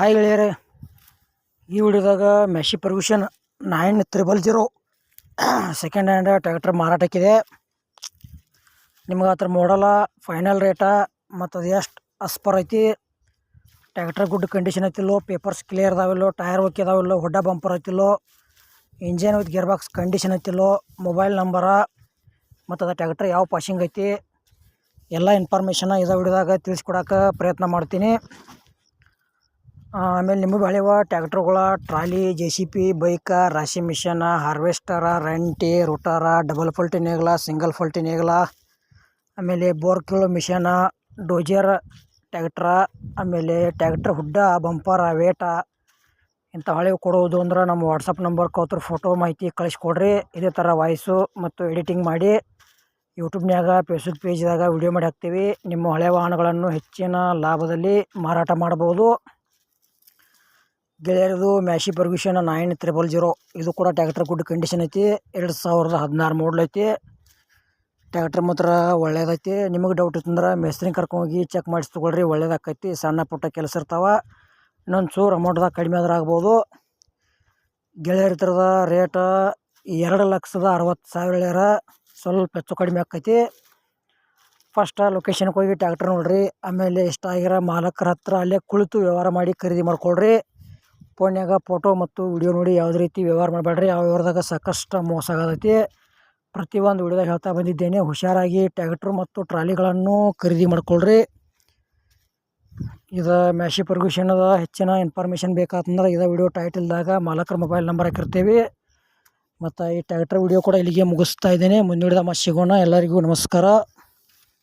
Hi ಗೆಳೆಯರೇ, ಈ ವಿಡಿಯೋದಾಗ ಮೆಶಿ Ferguson 9000 second hand tractor ಮಾರಾಟಕ್ಕಿದೆ. ನಿಮ್ಗೆ ಅದ್ರ ಮಾಡಲ, ಫೈನಲ್ ರೇಟ ಮತ್ತು ಅದು ಎಷ್ಟು ಅಸ್ಪರ್ ಐತಿ, ಟ್ರ್ಯಾಕ್ಟರ್ ಗುಡ್ ಕಂಡೀಷನ್ ಐತಿಲ್ಲೋ, ಪೇಪರ್ಸ್ ಕ್ಲಿಯರ್ ಅದಾವಿಲ್ಲೋ, ಟೈರ್ ಓಕೆ ಅದಾವಿಲ್ಲೋ, ಹೊಡ್ಡ ಬಂಪರ್ ಐತಿಲ್ಲೋ, engine with gear box condition ಐತಿಲ್ಲೋ, ಮೊಬೈಲ್ ನಂಬರ ಮತ್ತು ಅದು ಟ್ರ್ಯಾಕ್ಟರ್ ಯಾವ ಪಾಸಿಂಗ್ ಐತಿ, ಎಲ್ಲ ಇನ್ಫಾರ್ಮೇಷನ್ ಇದೇ ವಿಡಿಯೋದಾಗ ತಿಳಿಸ್ಕೊಡೋಕೆ ಪ್ರಯತ್ನ ಮಾಡ್ತೀನಿ. ಆಮೇಲೆ ನಿಮಗೆ ಹಳೆವ ಟ್ರ್ಯಾಕ್ಟರ್ಗಳ ಟ್ರಾಲಿ, JCB, ಬೈಕ, ರಾಶಿ ಮಿಷನ, ಹಾರ್ವೆಸ್ಟರ, ರಂಟಿ, ರೋಟಾರ, ಡಬಲ್ ಫಲ್ಟಿ ನೇಗಿಲ, ಸಿಂಗಲ್ ಫಲ್ಟಿ ನೇಗಿಲ, ಆಮೇಲೆ ಬೋರ್ ಕೀಳೋ ಮಿಷನ, ಡೋಜರ್ ಟ್ರ್ಯಾಕ್ಟ್ರ, ಆಮೇಲೆ ಟ್ರ್ಯಾಕ್ಟರ್ ಹುಡ್ಡ, ಬಂಪರ, ವೇಟ ಇಂಥ ಹಳೆವು ಕೊಡೋದು ಅಂದ್ರೆ ನಮ್ಮ ವಾಟ್ಸಪ್ ನಂಬರ್ಗೆ ಅವ್ರ ಫೋಟೋ ಮಾಹಿತಿ ಕಳಿಸ್ಕೊಡ್ರಿ. ಇದೇ ಥರ ವಾಯ್ಸು ಮತ್ತು ಎಡಿಟಿಂಗ್ ಮಾಡಿ ಯೂಟ್ಯೂಬ್ನ್ಯಾಗ, ಫೇಸ್ಬುಕ್ ಪೇಜ್ದಾಗ ವಿಡಿಯೋ ಮಾಡಿ ಹಾಕ್ತೀವಿ. ನಿಮ್ಮ ಹಳೆಯ ವಾಹನಗಳನ್ನು ಹೆಚ್ಚಿನ ಲಾಭದಲ್ಲಿ ಮಾರಾಟ ಮಾಡ್ಬೋದು. ಗೆಳೆಯರದು ಮೆಶಿ ಪರ್ಗ್ಯೂಷನ್ 9000. ಇದು ಕೂಡ ಟ್ರ್ಯಾಕ್ಟರ್ ಗುಡ್ ಕಂಡೀಷನ್ ಐತಿ. 2016 ಮಾಡಲ್ ಐತಿ. ಟ್ರ್ಯಾಕ್ಟರ್ ಮಾತ್ರ ಒಳ್ಳೇದೈತಿ. ನಿಮಗೆ ಡೌಟ್ ಇತ್ತಂದ್ರೆ ಮೇಸ್ತ್ರಿ ಕರ್ಕೊಂಡೋಗಿ ಚೆಕ್ ಮಾಡಿಸಿ ತೊಗೊಳ್ರಿ, ಒಳ್ಳೇದಾಕೈತಿ. ಸಣ್ಣ ಪುಟ್ಟ ಕೆಲಸ ಇರ್ತಾವೆ, ಇನ್ನೊಂದು ಚೂರು ಅಮೌಂಟ್ದಾಗ ಕಡಿಮೆ ಆದ್ರೆ ಆಗ್ಬೋದು. ಗೆಳೆಯರ ಥರದ ರೇಟ 2,60,000 ಸ್ವಲ್ಪ ಹೆಚ್ಚು ಕಡಿಮೆ ಆಕೈತಿ. ಫಸ್ಟ್ ಲೊಕೇಶನ್ಗೆ ಹೋಗಿ ಟ್ರ್ಯಾಕ್ಟರ್ ನೋಡ್ರಿ, ಆಮೇಲೆ ಇಷ್ಟ ಆಗಿರೋ ಮಾಲಕರ ಹತ್ರ ಅಲ್ಲೇ ಕುಳಿತು ವ್ಯವಹಾರ ಮಾಡಿ ಖರೀದಿ ಮಾಡ್ಕೊಳ್ರಿ. ಫೋನ್ಯಾಗ ಫೋಟೋ ಮತ್ತು ವಿಡಿಯೋ ನೋಡಿ ಯಾವುದೇ ರೀತಿ ವ್ಯವಹಾರ ಮಾಡಬೇಡ್ರಿ. ಆ ವ್ಯವಹಾರದಾಗ ಸಾಕಷ್ಟು ಮೋಸ ಆಗತೈತಿ. ಪ್ರತಿಯೊಂದು ವಿಡಿಯೋದಾಗ ಹೇಳ್ತಾ ಬಂದಿದ್ದೇನೆ, ಹುಷಾರಾಗಿ ಟ್ರ್ಯಾಕ್ಟ್ರು ಮತ್ತು ಟ್ರಾಲಿಗಳನ್ನು ಖರೀದಿ ಮಾಡ್ಕೊಳ್ರಿ. ಇದು ಮೆಶಿ ಪರ್ಗ್ಯೂಷನ್ದ ಹೆಚ್ಚಿನ ಇನ್ಫಾರ್ಮೇಷನ್ ಬೇಕಾತಂದ್ರೆ ಇದೇ ವಿಡಿಯೋ ಟೈಟಲ್ದಾಗ ಮಾಲಕರ ಮೊಬೈಲ್ ನಂಬರ್ ಹಾಕಿರ್ತೀವಿ. ಮತ್ತು ಈ ಟ್ರ್ಯಾಕ್ಟರ್ ವಿಡಿಯೋ ಕೂಡ ಇಲ್ಲಿಗೆ ಮುಗಿಸ್ತಾ ಇದ್ದೇನೆ. ಮುಂದಿನ ವಿಡಿಯೋದಾಗ ಮತ್ತೆ ಸಿಗೋಣ. ಎಲ್ಲರಿಗೂ ನಮಸ್ಕಾರ.